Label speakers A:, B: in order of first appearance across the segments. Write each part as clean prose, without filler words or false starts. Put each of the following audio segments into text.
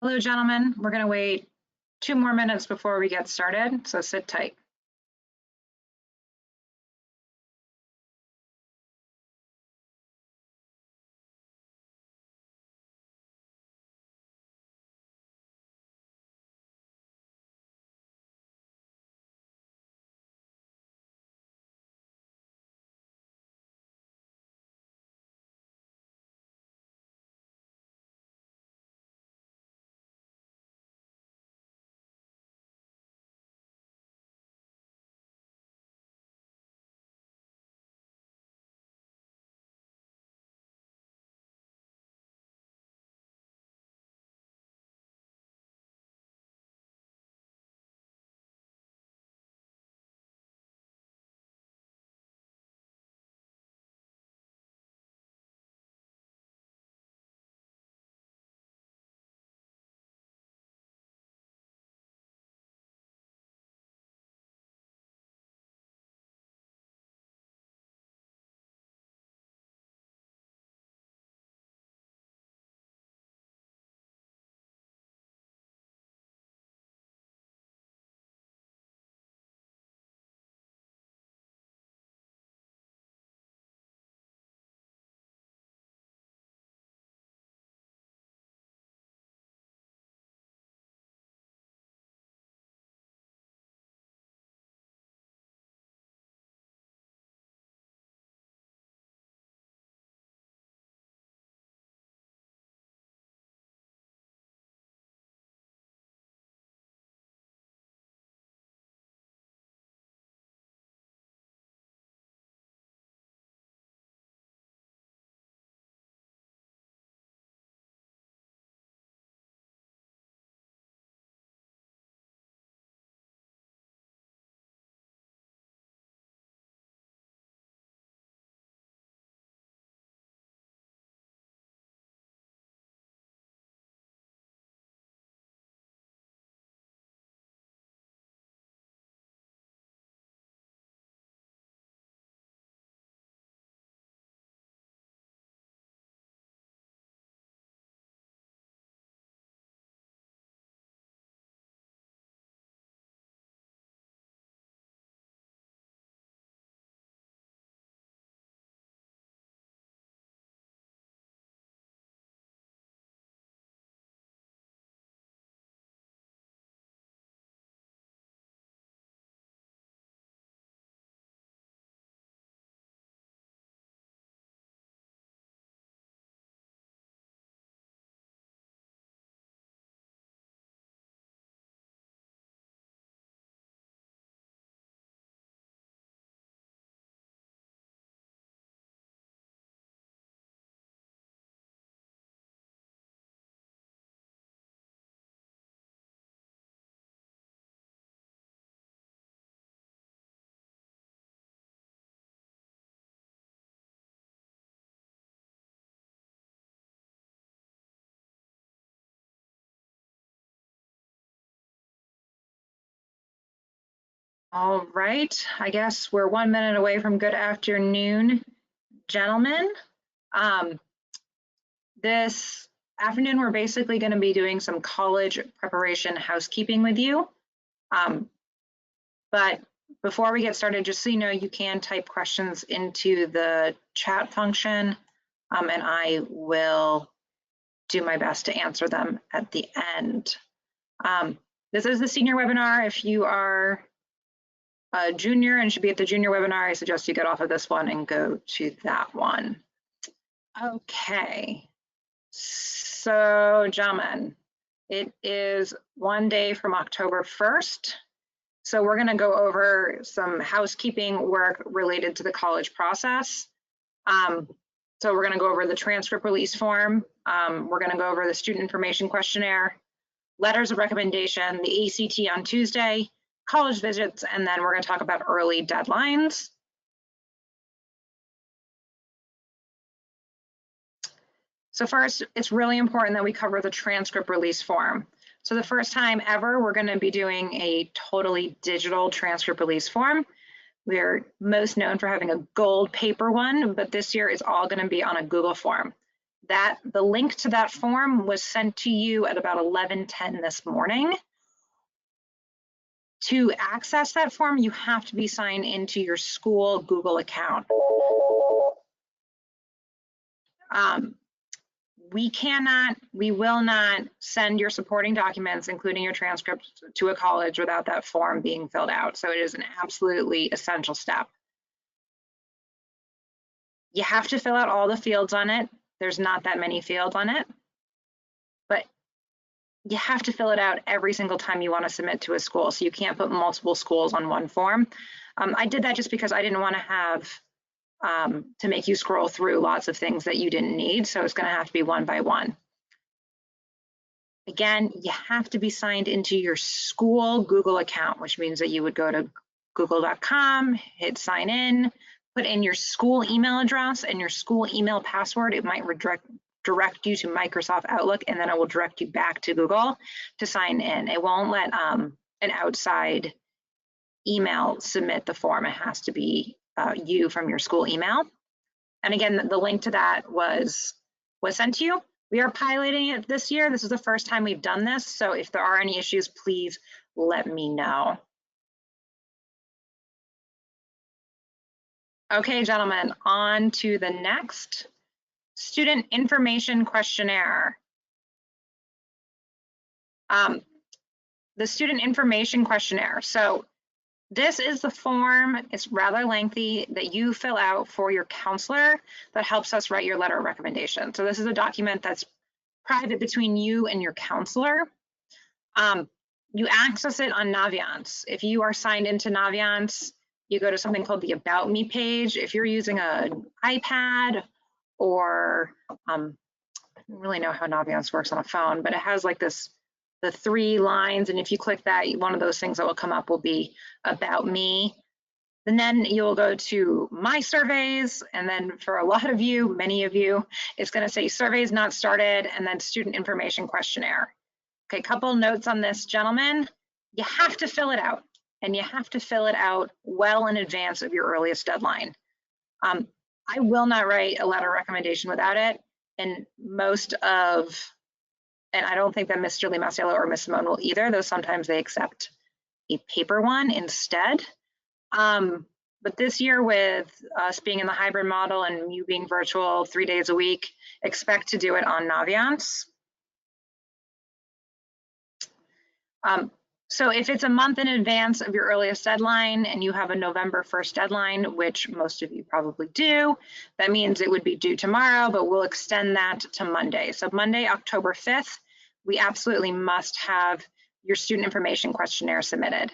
A: Hello, gentlemen. We're going to wait 2 more minutes before we get started, so sit tight. All right, I guess we're 1 minute away from good afternoon, gentlemen. This afternoon, we're basically going to be doing some college preparation housekeeping with you. But before we get started, just so you know, you can type questions into the chat function, and I will do my best to answer them at the end. This is the senior webinar. If you are a junior and should be at the junior webinar, I suggest you get off of this one and go to that one. Okay, so gentlemen, it is 1 day from October 1st. So we're gonna go over some housekeeping work related to the college process. So we're gonna go over the transcript release form. We're gonna go over the student information questionnaire, letters of recommendation, the ACT on Tuesday, college visits, and then we're going to talk about early deadlines. So first, it's really important that we cover the transcript release form. So the first time ever, we're going to be doing a totally digital transcript release form. We're most known for having a gold paper one, but this year it's all going to be on a Google form. The link to that form was sent to you at about 11:10 this morning. To access that form, you have to be signed into your school Google account. We will not send your supporting documents, including your transcript, to a college without that form being filled out. So it is an absolutely essential step. You have to fill out all the fields on it. There's not that many fields on it, but you have to fill it out every single time you want to submit to a school. So you can't put multiple schools on one form. I did that just because I didn't want to have to make you scroll through lots of things that you didn't need. So it's going to have to be one by one. Again, you have to be signed into your school Google account, which means that you would go to google.com, hit sign in, put in your school email address and your school email password. It might direct you to Microsoft Outlook, and then it will direct you back to Google to sign in. It won't let an outside email submit the form. It has to be you from your school email. And again, the link to that was sent to you. We are piloting it this year. This is the first time we've done this. So if there are any issues, please let me know. Okay, gentlemen, on to the next. Student information questionnaire. The student information questionnaire. So this is the form, it's rather lengthy, that you fill out for your counselor that helps us write your letter of recommendation. So this is a document that's private between you and your counselor. You access it on Naviance. If you are signed into Naviance, you go to something called the About Me page. If you're using an iPad or I don't really know how Naviance works on a phone, but it has like the 3 lines, and if you click that, one of those things that will come up will be About Me. And then you'll go to My Surveys, and then for a lot of you, many of you, it's going to say Surveys Not Started, and then Student Information Questionnaire. Okay, couple notes on this, gentlemen. You have to fill it out, and you have to fill it out well in advance of your earliest deadline. I will not write a letter of recommendation without it, and and I don't think that Ms. Julie Masiello or Ms. Simone will either, though sometimes they accept a paper one instead. But this year, with us being in the hybrid model and you being virtual 3 days a week, expect to do it on Naviance. So if it's a month in advance of your earliest deadline and you have a November 1st deadline, which most of you probably do, that means it would be due tomorrow, but we'll extend that to Monday. So Monday, October 5th, we absolutely must have your student information questionnaire submitted.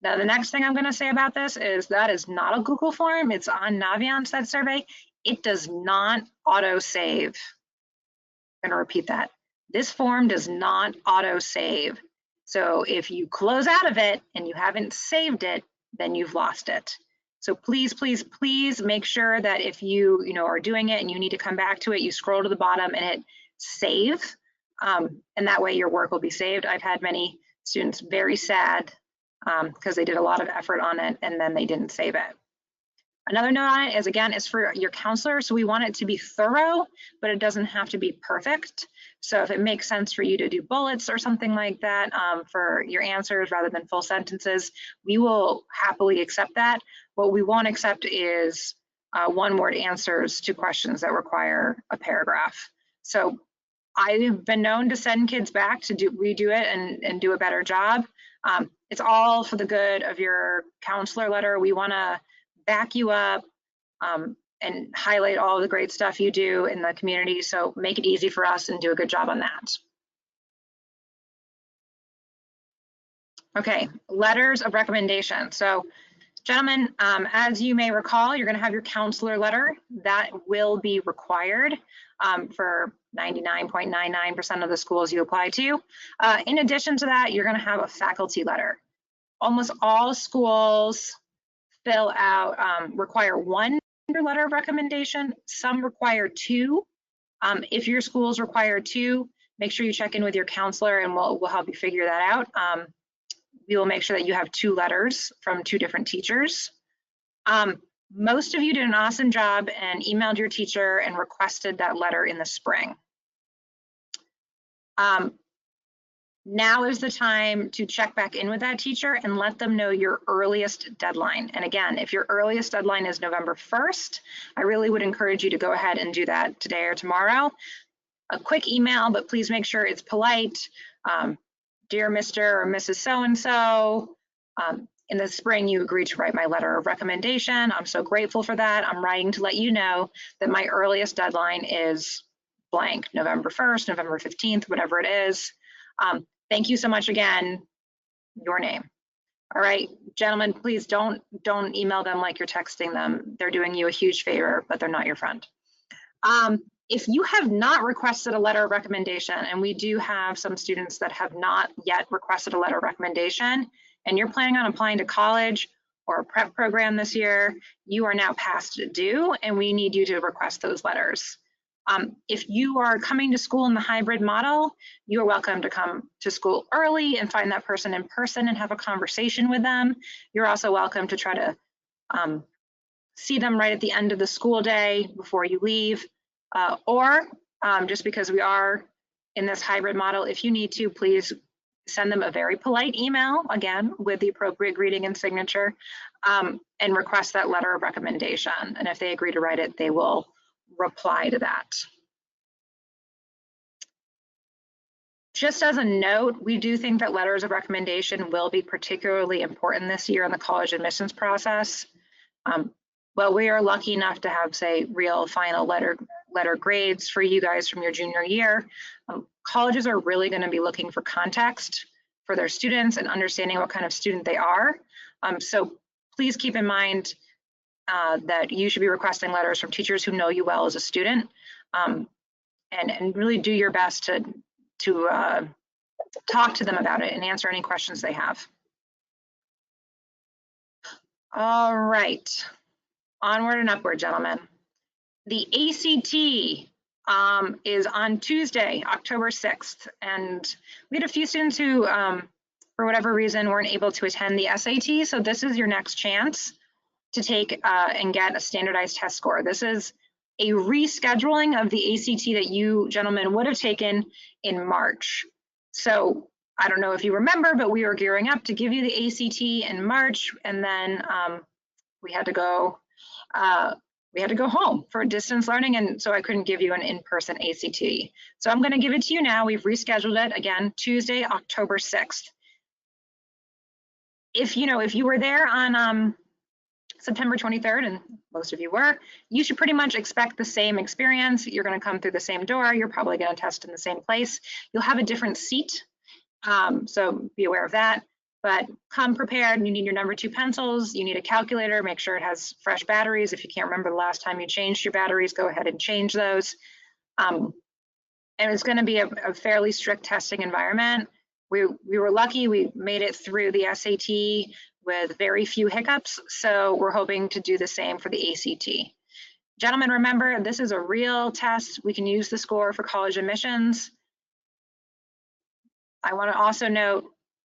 A: Now, the next thing I'm going to say about this is that is not a Google form. It's on Naviance, that survey. It does not auto-save. I'm going to repeat that. This form does not auto-save. So if you close out of it and you haven't saved it, then you've lost it. So please, please, please make sure that if you are doing it and you need to come back to it, you scroll to the bottom and hit save. And that way your work will be saved. I've had many students very sad because they did a lot of effort on it and then they didn't save it. Another note on it is, again, is for your counselor. So we want it to be thorough, but it doesn't have to be perfect. So if it makes sense for you to do bullets or something like that for your answers rather than full sentences, we will happily accept that. What we won't accept is one-word answers to questions that require a paragraph. So I've been known to send kids back to redo it and do a better job. It's all for the good of your counselor letter. We want to back you up and highlight all the great stuff you do in the community. So make it easy for us and do a good job on that. Okay, letters of recommendation. So gentlemen, as you may recall, you're going to have your counselor letter. That will be required for 99.99% of the schools you apply to. In addition to that, you're going to have a faculty letter. Almost all schools fill out, require one letter of recommendation. Some require 2. If your schools require 2, make sure you check in with your counselor and we'll help you figure that out. We will make sure that you have 2 letters from 2 different teachers. Most of you did an awesome job and emailed your teacher and requested that letter in the spring. Now is the time to check back in with that teacher and let them know your earliest deadline. And again, if your earliest deadline is November 1st, I really would encourage you to go ahead and do that today or tomorrow. A quick email, but please make sure it's polite. Dear Mr. or Mrs. So-and-so, in the spring, you agreed to write my letter of recommendation. I'm so grateful for that. I'm writing to let you know that my earliest deadline is blank, November 1st, November 15th, whatever it is. Thank you so much again, your name. All right, gentlemen, please don't email them like you're texting them. They're doing you a huge favor, but they're not your friend. If you have not requested a letter of recommendation, and we do have some students that have not yet requested a letter of recommendation, and you're planning on applying to college or a prep program this year, you are now past due, and we need you to request those letters. If you are coming to school in the hybrid model, you are welcome to come to school early and find that person in person and have a conversation with them. You're also welcome to try to see them right at the end of the school day before you leave, or just because we are in this hybrid model, if you need to, please send them a very polite email, again, with the appropriate greeting and signature, and request that letter of recommendation. And if they agree to write it, they will reply to that. Just as a note, we do think that letters of recommendation will be particularly important this year in the college admissions process. Well, we are lucky enough to have, say, real final letter grades for you guys from your junior year. Colleges are really going to be looking for context for their students and understanding what kind of student they are. So please keep in mind that you should be requesting letters from teachers who know you well as a student, and really do your best to talk to them about it and answer any questions they have. All right, onward and upward, gentlemen. The ACT is on Tuesday, October 6th, and we had a few students who, for whatever reason, weren't able to attend the SAT, so this is your next chance to take and get a standardized test score. This is a rescheduling of the ACT that you gentlemen would have taken in March. So I don't know if you remember, but we were gearing up to give you the ACT in March, and then we had to go home for distance learning, and so I couldn't give you an in-person ACT. So I'm going to give it to you now. We've rescheduled it again, Tuesday, October 6th. If you were there on September 23rd, and most of you were, you should pretty much expect the same experience. You're going to come through the same door. You're probably going to test in the same place. You'll have a different seat, so be aware of that. But come prepared. You need your number 2 pencils. You need a calculator. Make sure it has fresh batteries. If you can't remember the last time you changed your batteries, go ahead and change those. And it's going to be a fairly strict testing environment. We were lucky. We made it through the SAT with very few hiccups, so we're hoping to do the same for the ACT. Gentlemen, remember, this is a real test. We can use the score for college admissions. I want to also note,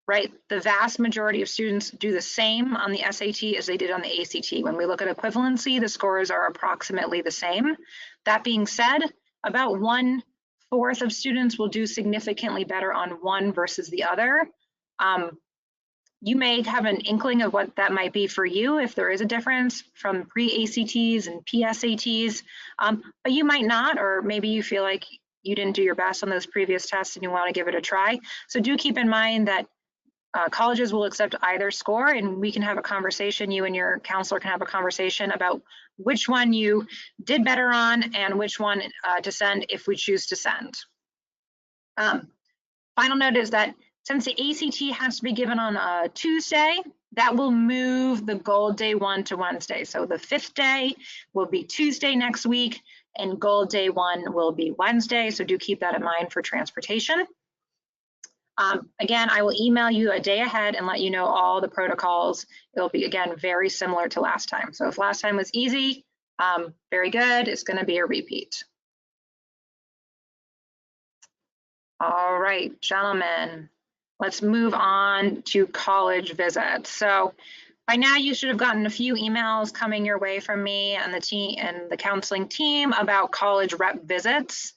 A: right, the vast majority of students do the same on the SAT as they did on the ACT. When we look at equivalency, the scores are approximately the same. That being said, about 1/4 of students will do significantly better on one versus the other. You may have an inkling of what that might be for you if there is a difference from pre-ACTs and PSATs, but you might not, or maybe you feel like you didn't do your best on those previous tests and you want to give it a try. So do keep in mind that colleges will accept either score, and we can have a conversation, you and your counselor can have a conversation about which one you did better on and which one to send if we choose to send. Final note is that since the ACT has to be given on a Tuesday, that will move the gold day 1 to Wednesday. So the 5th day will be Tuesday next week, and gold day 1 will be Wednesday. So do keep that in mind for transportation. Again, I will email you a day ahead and let you know all the protocols. It'll be, again, very similar to last time. So if last time was easy, very good, it's going to be a repeat. All right, gentlemen. Let's move on to college visits. So by now you should have gotten a few emails coming your way from me and the team and the counseling team about college rep visits.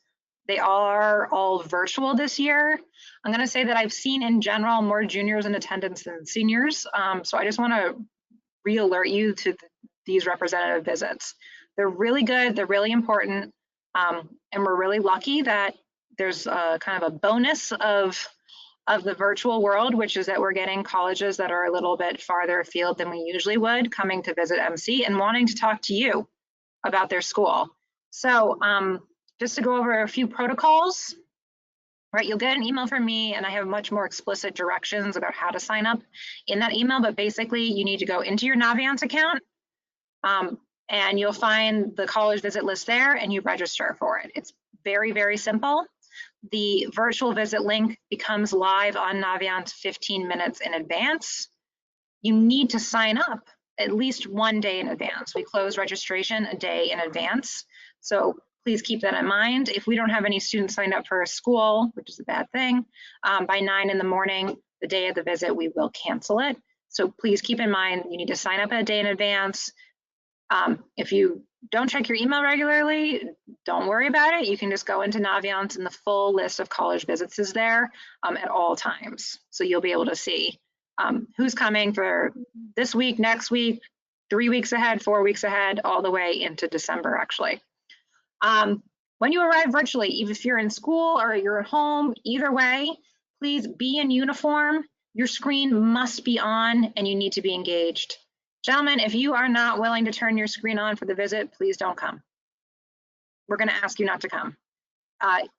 A: They are all virtual this year. I'm going to say that I've seen in general more juniors in attendance than seniors. So I just want to re-alert you to these representative visits. They're really good, they're really important, and we're really lucky that there's kind of a bonus of the virtual world, which is that we're getting colleges that are a little bit farther afield than we usually would coming to visit MC and wanting to talk to you about their school. So just to go over a few protocols, right, you'll get an email from me and I have much more explicit directions about how to sign up in that email, but basically you need to go into your Naviance account and you'll find the college visit list there and you register for it. It's very, very simple. The virtual visit link becomes live on Naviance 15 minutes in advance. You need to sign up at least 1 day in advance. We close registration a day in advance. So please keep that in mind. If we don't have any students signed up for a school, which is a bad thing, by 9 in the morning, the day of the visit, we will cancel it. So please keep in mind, you need to sign up a day in advance. If you don't check your email regularly, don't worry about it. You can just go into Naviance and the full list of college visits is there at all times. So you'll be able to see who's coming for this week, next week, 3 weeks ahead, 4 weeks ahead, all the way into December, actually. When you arrive virtually, even if you're in school or you're at home, either way, please be in uniform. Your screen must be on and you need to be engaged. Gentlemen, if you are not willing to turn your screen on for the visit, please don't come. We're going to ask you not to come.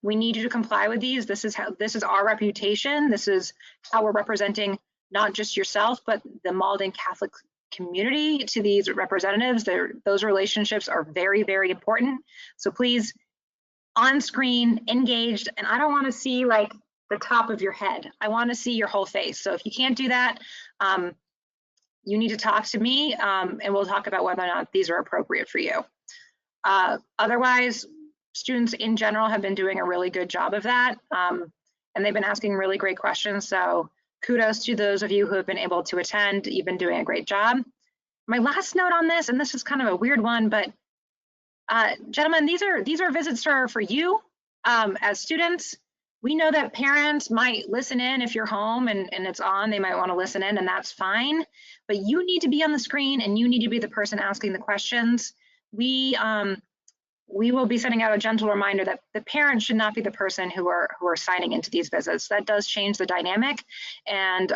A: We need you to comply with these. This is our reputation. This is how we're representing not just yourself, but the Malden Catholic community to these representatives. Those relationships are very, very important. So please, on screen, engaged, and I don't want to see like the top of your head. I want to see your whole face. So if you can't do that, you need to talk to me and we'll talk about whether or not these are appropriate for you. Otherwise, students in general have been doing a really good job of that and they've been asking really great questions. So kudos to those of you who have been able to attend. You've been doing a great job. My last note on this, and this is kind of a weird one, but gentlemen, these are visits for you as students. We know that parents might listen in if you're home and it's on, they might want to listen in and that's fine, but you need to be on the screen and you need to be the person asking the questions. We will be sending out a gentle reminder that the parents should not be the person who are signing into these visits. That does change the dynamic. And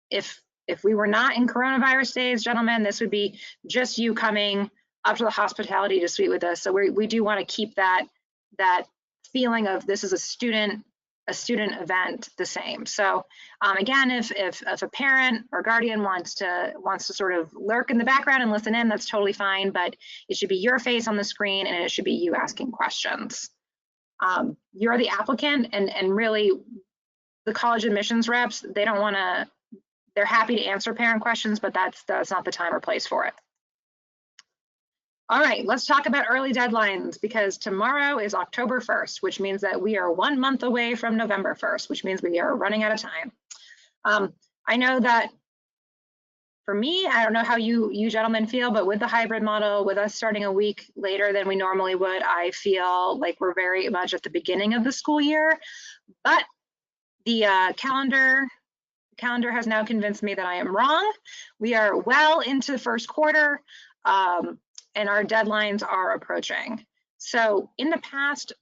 A: if we were not in coronavirus days, gentlemen, this would be just you coming up to the hospitality to suite with us. So we do want to keep that feeling of this is a student event the same. So again, if a parent or guardian wants to sort of lurk in the background and listen in, that's totally fine, but it should be your face on the screen and it should be you asking questions. You're the applicant and really the college admissions reps, they're happy to answer parent questions, but that's not the time or place for it. All right, let's talk about early deadlines because tomorrow is October 1st, which means that we are 1 month away from November 1st, which means we are running out of time. I know that for me, I don't know how you gentlemen feel, but with the hybrid model, with us starting a week later than we normally would, I feel like we're very much at the beginning of the school year. But the calendar has now convinced me that I am wrong. We are well into the first quarter. And our deadlines are approaching. So in the past,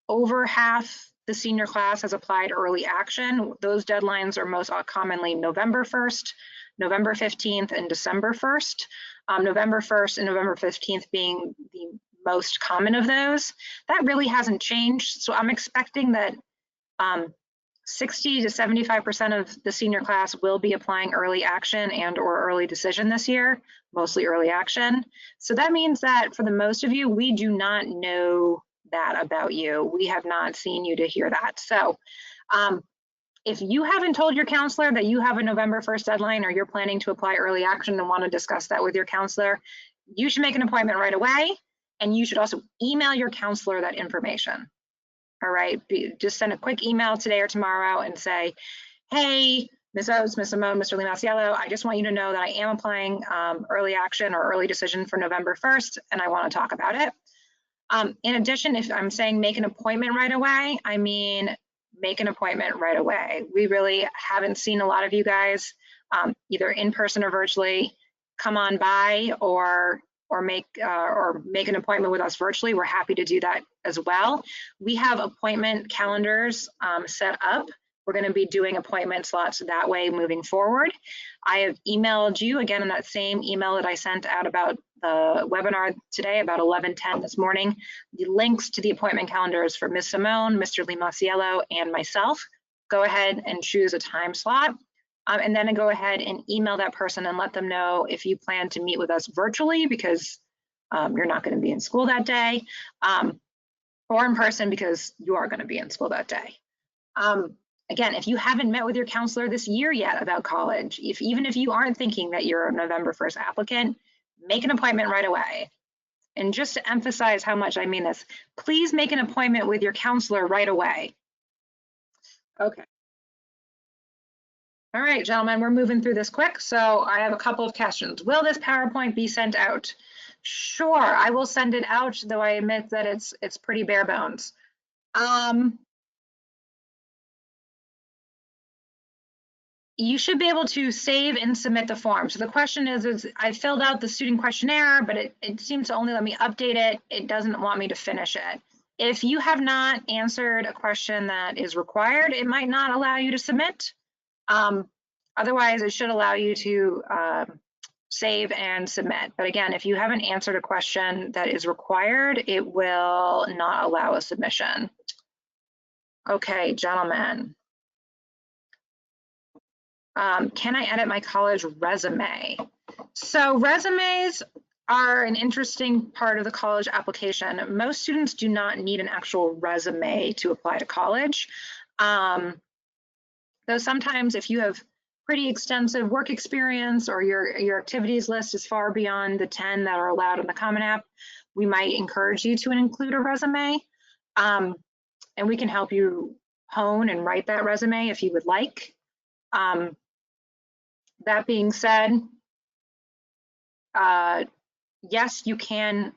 A: over half the senior class has applied early action. Those deadlines are most commonly November 1st, November 15th, and December 1st. November 1st and November 15th being the most common of those. That really hasn't changed. So I'm expecting that 60 to 75% of the senior class will be applying early action and or early decision this year, mostly early action. So that means that for the most of you, we do not know that about you. We have not seen you to hear that. So if you haven't told your counselor that you have a November 1st deadline or you're planning to apply early action and want to discuss that with your counselor, you should make an appointment right away. And you should also email your counselor that information. All right, just send a quick email today or tomorrow and say, hey, Ms. Oates, Ms. Simone, Mr. Limasiello, I just want you to know that I am applying early action or early decision for November 1st, and I want to talk about it. In addition, if I'm saying make an appointment right away, I mean make an appointment right away. We really haven't seen a lot of you guys, either in person or virtually, come on by or make an appointment with us virtually. We're happy to do that as well. We have appointment calendars set up. We're going to be doing appointment slots that way moving forward. I have emailed you again in that same email that I sent out about the webinar today, about 11:10 this morning, the links to the appointment calendars for Ms. Simone, Mr. Limasiello, and myself. Go ahead and choose a time slot. And then go ahead and email that person and let them know if you plan to meet with us virtually because you're not going to be in school that day, or in person because you are going to be in school that day. Again, if you haven't met with your counselor this year yet about college, even if you aren't thinking that you're a November 1st applicant, make an appointment right away. And just to emphasize how much I mean this, please make an appointment with your counselor right away. Okay. All right, gentlemen, we're moving through this quick. So I have a couple of questions. Will this PowerPoint be sent out? Sure, I will send it out, though I admit that it's pretty bare bones. You should be able to save and submit the form. So the question is I filled out the student questionnaire, but it seems to only let me update it. It doesn't want me to finish it. If you have not answered a question that is required, it might not allow you to submit. Otherwise, it should allow you to save and submit. But again, if you haven't answered a question that is required, it will not allow a submission. Okay, gentlemen. Can I edit my college resume? So resumes are an interesting part of the college application. Most students do not need an actual resume to apply to college. Though sometimes if you have pretty extensive work experience or your activities list is far beyond the 10 that are allowed in the Common App, we might encourage you to include a resume. And we can help you hone and write that resume if you would like. That being said, yes, you can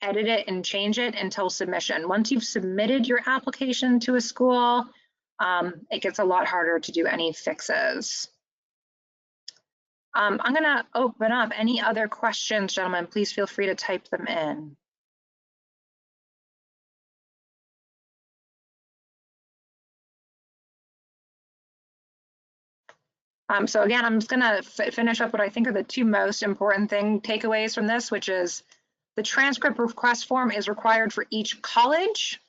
A: edit it and change it until submission. Once you've submitted your application to a school, it gets a lot harder to do any fixes. I'm gonna open up any other questions, gentlemen. Please feel free to type them in. So again, I'm just gonna finish up what I think are the two most important takeaways from this, which is the transcript request form is required for each college.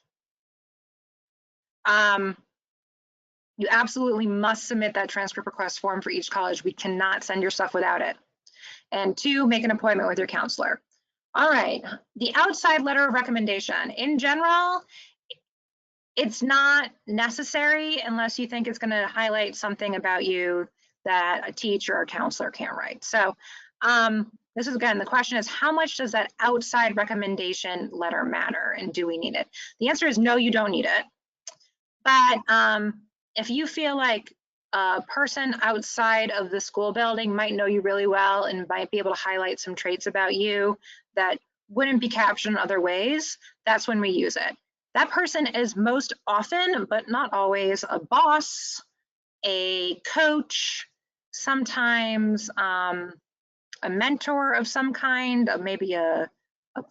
A: You absolutely must submit that transcript request form for each college. We cannot send your stuff without it. And two, make an appointment with your counselor. All right, the outside letter of recommendation. In general, it's not necessary unless you think it's gonna highlight something about you that a teacher or counselor can't write. So this is, again, the question is, how much does that outside recommendation letter matter and do we need it? The answer is no, you don't need it. But if you feel like a person outside of the school building might know you really well and might be able to highlight some traits about you that wouldn't be captured in other ways, that's when we use it. That person is most often, but not always, a boss, a coach, sometimes a mentor of some kind, maybe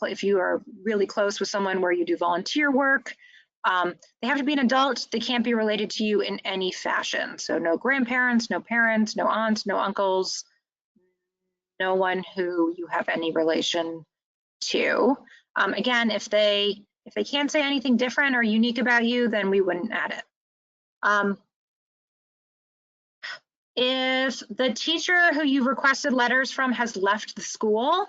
A: if you are really close with someone where you do volunteer work. They have to be an adult. They can't be related to you in any fashion. So no grandparents, no parents, no aunts, no uncles, no one who you have any relation to. Again, if they can't say anything different or unique about you, then we wouldn't add it. If the teacher who you requested letters from has left the school,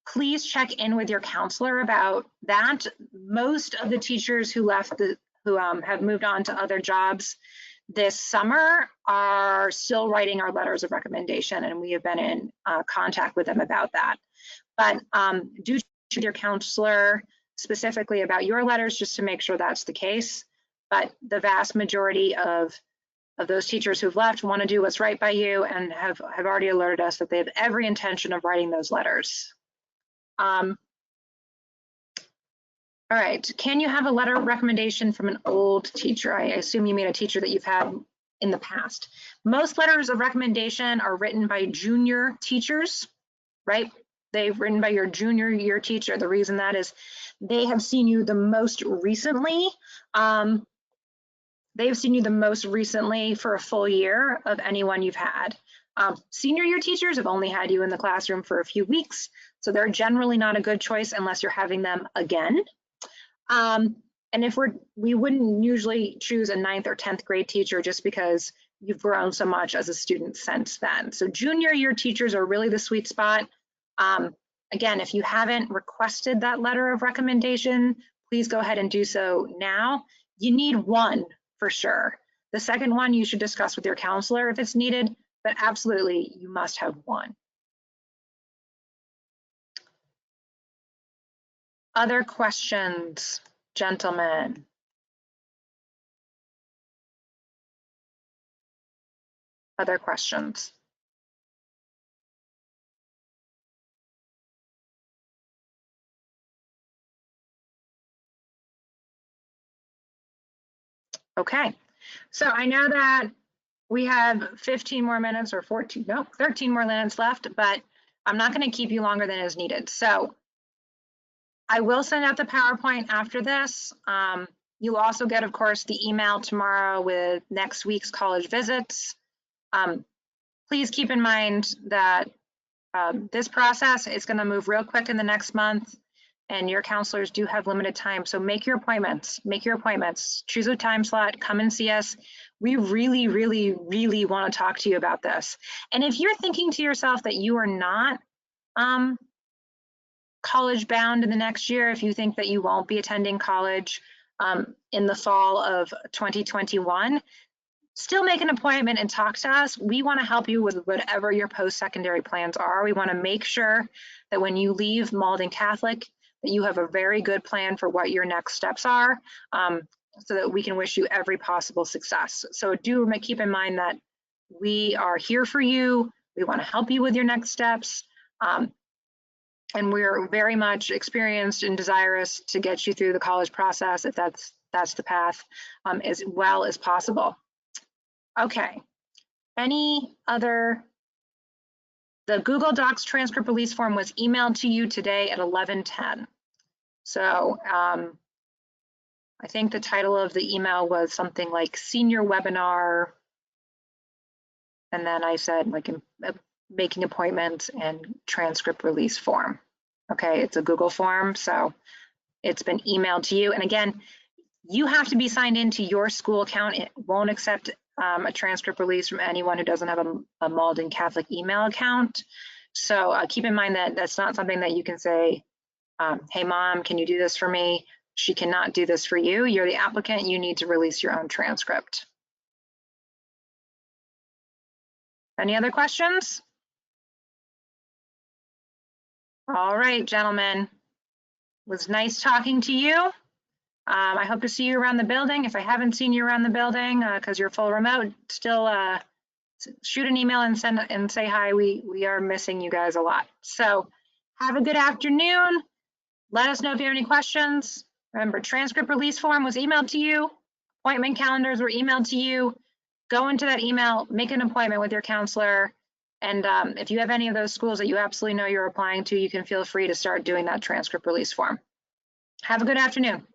A: please check in with your counselor about that. Most of the teachers who have moved on to other jobs this summer are still writing our letters of recommendation, and we have been in contact with them about that. But do check with your counselor specifically about your letters just to make sure that's the case. But the vast majority of those teachers who've left want to do what's right by you and have already alerted us that they have every intention of writing those letters. All right, can you have a letter of recommendation from an old teacher? I assume you mean a teacher that you've had in the past. Most letters of recommendation are written by junior teachers, right? They've written by your junior year teacher. The reason that is they have seen you the most recently. They've seen you the most recently for a full year of anyone you've had. Senior year teachers have only had you in the classroom for a few weeks, so they're generally not a good choice unless you're having them again. And if we wouldn't usually choose a 9th or 10th grade teacher just because you've grown so much as a student since then. So junior year teachers are really the sweet spot. Again, if you haven't requested that letter of recommendation, please go ahead and do so now. You need one for sure. The second one you should discuss with your counselor if it's needed, but absolutely you must have one. Other questions, gentlemen? Other questions? Okay, so I know that we have 15 more minutes or 14, no, 13 more minutes left, but I'm not going to keep you longer than is needed. So I will send out the PowerPoint after this. You'll also get, of course, the email tomorrow with next week's college visits. Please keep in mind that this process is going to move real quick in the next month, and your counselors do have limited time. So make your appointments, choose a time slot, come and see us. We really, really, really want to talk to you about this. And if you're thinking to yourself that you are not college bound in the next year, if you think that you won't be attending college in the fall of 2021, still make an appointment and talk to us. We want to help you with whatever your post-secondary plans are. We want to make sure that when you leave Malden Catholic, that you have a very good plan for what your next steps are, so that we can wish you every possible success. So do keep in mind that we are here for you. We want to help you with your next steps. And we're very much experienced and desirous to get you through the college process if that's the path, as well as possible. Okay, any other? The Google Docs transcript release form was emailed to you today at 11:10. So I think the title of the email was something like senior webinar. And then I said like making appointments and transcript release form. Okay, it's a Google form, so it's been emailed to you. And again, you have to be signed into your school account. It won't accept a transcript release from anyone who doesn't have a Malden Catholic email account. So keep in mind that that's not something that you can say, hey mom, can you do this for me? She cannot do this for you. You're the applicant, you need to release your own transcript. Any other questions? All right, gentlemen, it was nice talking to you. I hope to see you around the building. If I haven't seen you around the building, because you're full remote, still shoot an email and say hi. We are missing you guys a lot. So have a good afternoon. Let us know if you have any questions. Remember, transcript release form was emailed to you. Appointment calendars were emailed to you. Go into that email, make an appointment with your counselor. And if you have any of those schools that you absolutely know you're applying to, you can feel free to start doing that transcript release form. Have a good afternoon.